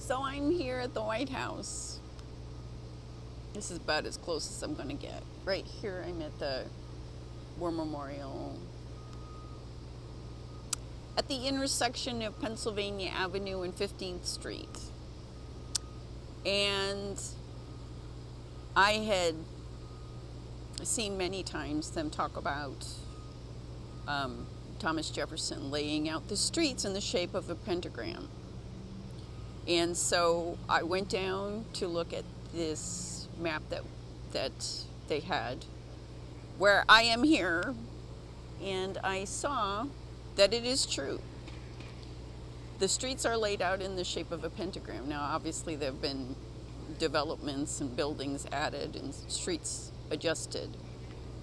So I'm here at the White House. This is about as close as I'm going to get. Right here, I'm at the War Memorial. At the intersection of Pennsylvania Avenue and 15th Street. And I had seen many times them talk about Thomas Jefferson laying out the streets in the shape of a pentagram. And so I went down to look at this map that they had, where I am here, and I saw that it is true. The streets are laid out in the shape of a pentagram. Now, obviously, there have been developments and buildings added and streets adjusted.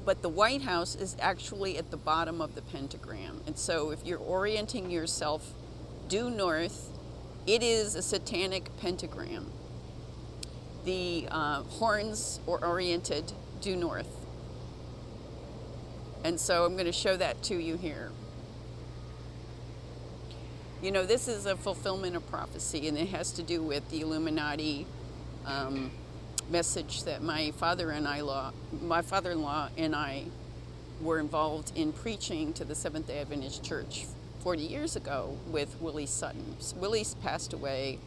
But the White House is actually at the bottom of the pentagram. And so if you're orienting yourself due north, it is a Satanic pentagram. The horns are oriented due north. And so I'm going to show that to you here. You know, this is a fulfillment of prophecy, and it has to do with the Illuminati message that my father-in-law and I were involved in preaching to the Seventh-day Adventist Church 40 years ago with Willie Sutton. Willie passed away.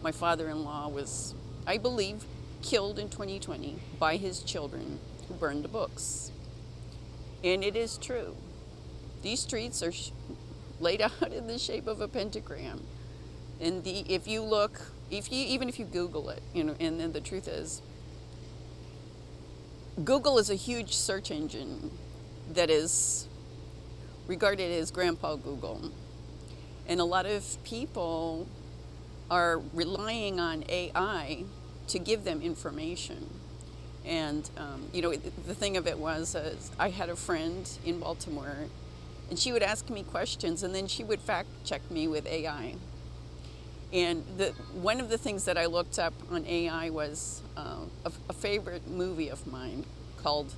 My father-in-law was, I believe, killed in 2020 by his children who burned the books. And it is true. These streets are laid out in the shape of a pentagram. And if you Google it, you know, and then the truth is, Google is a huge search engine that is regarded as Grandpa Google. And a lot of people are relying on AI to give them information. And, you know, the thing of it was, I had a friend in Baltimore, and she would ask me questions, and then she would fact check me with AI. And one of the things that I looked up on AI was a favorite movie of mine called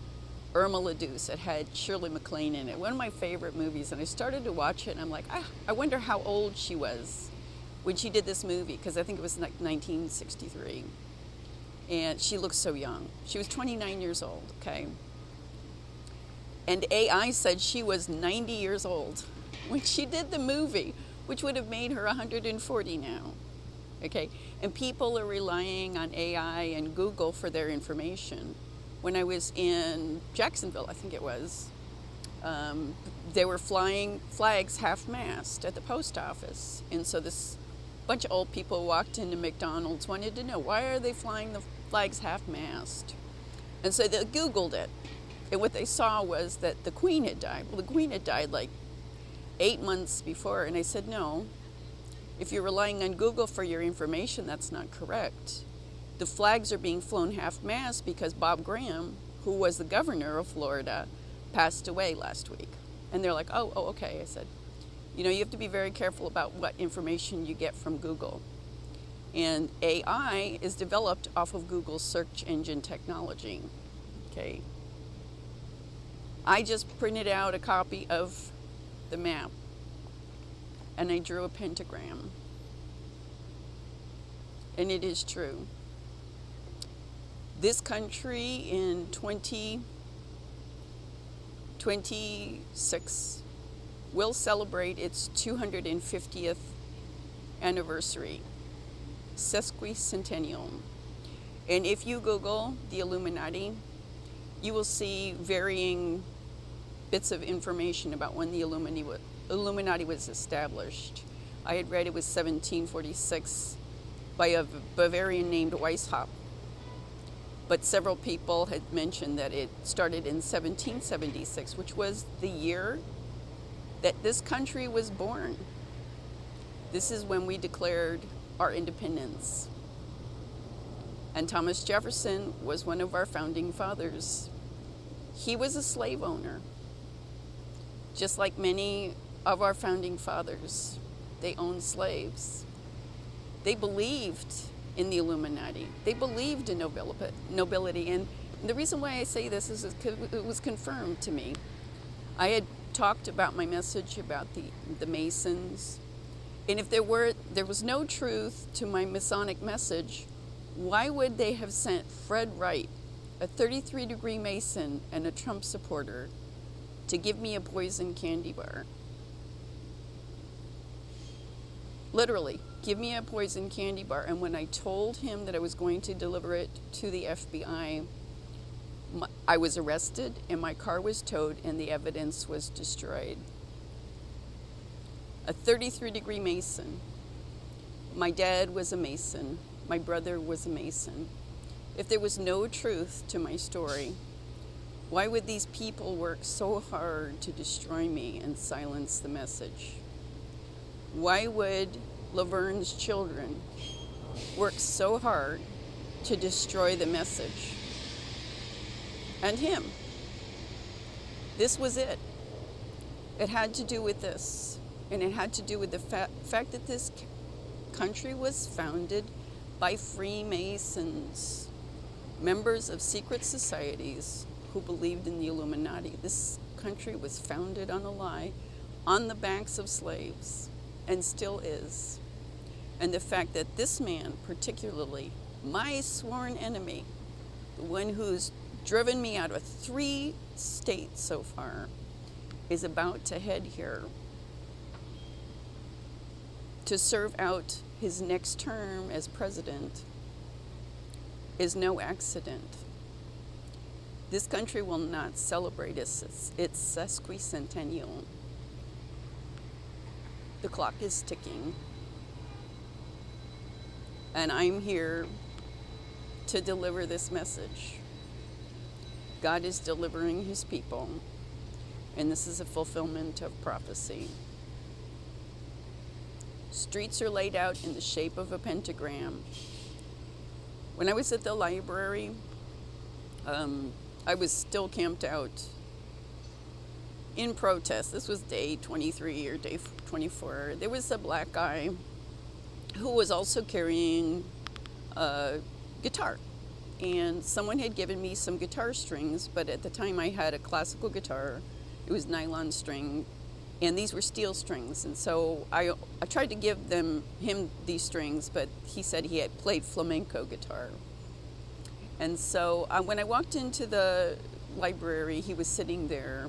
Irma la Douce. It had Shirley MacLaine in it. One of my favorite movies. And I started to watch it, and I'm like, I wonder how old she was when she did this movie, because I think it was like 1963. And she looks so young. She was 29 years old, okay? And AI said she was 90 years old when she did the movie, which would have made her 140 now, okay? And people are relying on AI and Google for their information. When I was in Jacksonville, I think it was, they were flying flags half-mast at the post office. And so this bunch of old people walked into McDonald's, wanted to know, why are they flying the flags half-mast? And so they Googled it. And what they saw was that the Queen had died. Well, the Queen had died like 8 months before, and I said, no, if you're relying on Google for your information, that's not correct. The flags are being flown half-mast because Bob Graham, who was the governor of Florida, passed away last week. And they're like, oh, okay. I said, you know, you have to be very careful about what information you get from Google. And AI is developed off of Google's search engine technology, okay? I just printed out a copy of the map, and I drew a pentagram. And it is true. This country in 2026 will celebrate its 250th anniversary, sesquicentennial. And if you Google the Illuminati, you will see varying bits of information about when the Illuminati was established. I had read it was 1746 by a Bavarian named Weishaupt, but several people had mentioned that it started in 1776, which was the year that this country was born. This is when we declared our independence. And Thomas Jefferson was one of our founding fathers. He was a slave owner. Just like many of our founding fathers, they owned slaves. They believed in the Illuminati. They believed in nobility. And the reason why I say this is because it was confirmed to me. I had talked about my message about the Masons And if there was no truth to my Masonic message, why would they have sent Fred Wright, a 33-degree Mason and a Trump supporter, to give me a poison candy bar? Literally, give me a poison candy bar. And when I told him that I was going to deliver it to the FBI, I was arrested and my car was towed and the evidence was destroyed. A 33-degree Mason. My dad was a Mason. My brother was a Mason. If there was no truth to my story, why would these people work so hard to destroy me and silence the message? Why would Laverne's children work so hard to destroy the message? And him. This was it. It had to do with this. And it had to do with the fact that this country was founded by Freemasons, members of secret societies who believed in the Illuminati. This country was founded on a lie, on the backs of slaves, and still is. And the fact that this man, particularly my sworn enemy, the one who's driven me out of 3 states so far, is about to head here to serve out his next term as president is no accident. This country will not celebrate its sesquicentennial. The clock is ticking. And I'm here to deliver this message. God is delivering his people, and this is a fulfillment of prophecy. Streets are laid out in the shape of a pentagram. When I was at the library, I was still camped out in protest. This was day 23 or day 24. There was a black guy who was also carrying a guitar. And someone had given me some guitar strings, but at the time I had a classical guitar. It was nylon string, and these were steel strings. And so I tried to give him these strings, but he said he had played flamenco guitar. And so when I walked into the library, he was sitting there,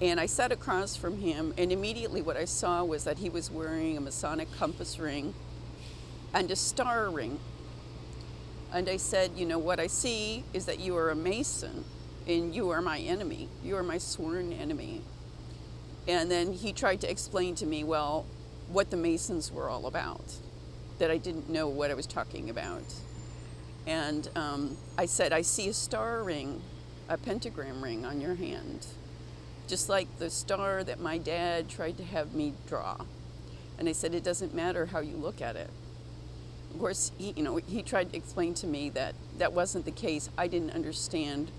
and I sat across from him, and immediately what I saw was that he was wearing a Masonic compass ring and a star ring. And I said, you know, what I see is that you are a Mason, and you are my enemy. You are my sworn enemy. And then he tried to explain to me, well, what the Masons were all about, that I didn't know what I was talking about. And I said, I see a star ring, a pentagram ring on your hand, just like the star that my dad tried to have me draw. And I said, it doesn't matter how you look at it. Of course, he tried to explain to me that that wasn't the case. I didn't understand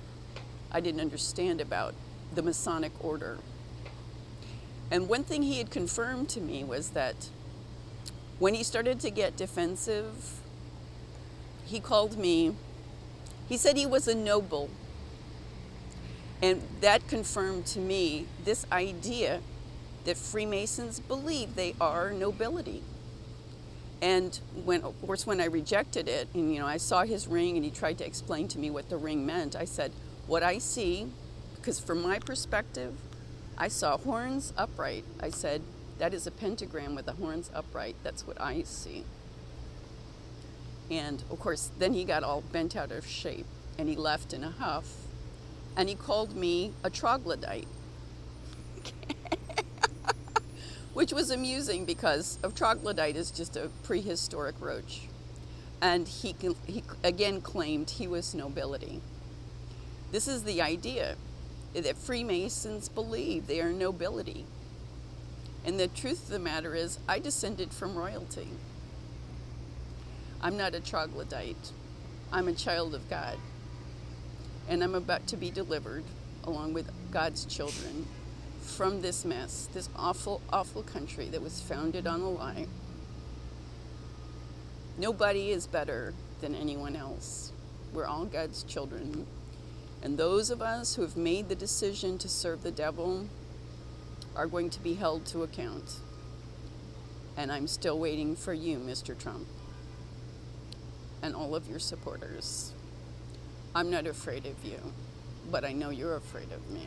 about the Masonic order. And one thing he had confirmed to me was that when he started to get defensive, he called me, he said he was a noble. And that confirmed to me this idea that Freemasons believe they are nobility. And when I rejected it, and I saw his ring and he tried to explain to me what the ring meant, I said, what I see, because from my perspective, I saw horns upright. I said, that is a pentagram with the horns upright. That's what I see. And of course, then he got all bent out of shape and he left in a huff, and he called me a troglodyte. Which was amusing because a troglodyte is just a prehistoric roach. And he again claimed he was nobility. This is the idea that Freemasons believe they are nobility. And the truth of the matter is, I descended from royalty. I'm not a troglodyte. I'm a child of God. And I'm about to be delivered, along with God's children, from this mess, this awful, awful country that was founded on a lie. Nobody is better than anyone else. We're all God's children. And those of us who have made the decision to serve the devil are going to be held to account. And I'm still waiting for you, Mr. Trump, and all of your supporters. I'm not afraid of you, but I know you're afraid of me.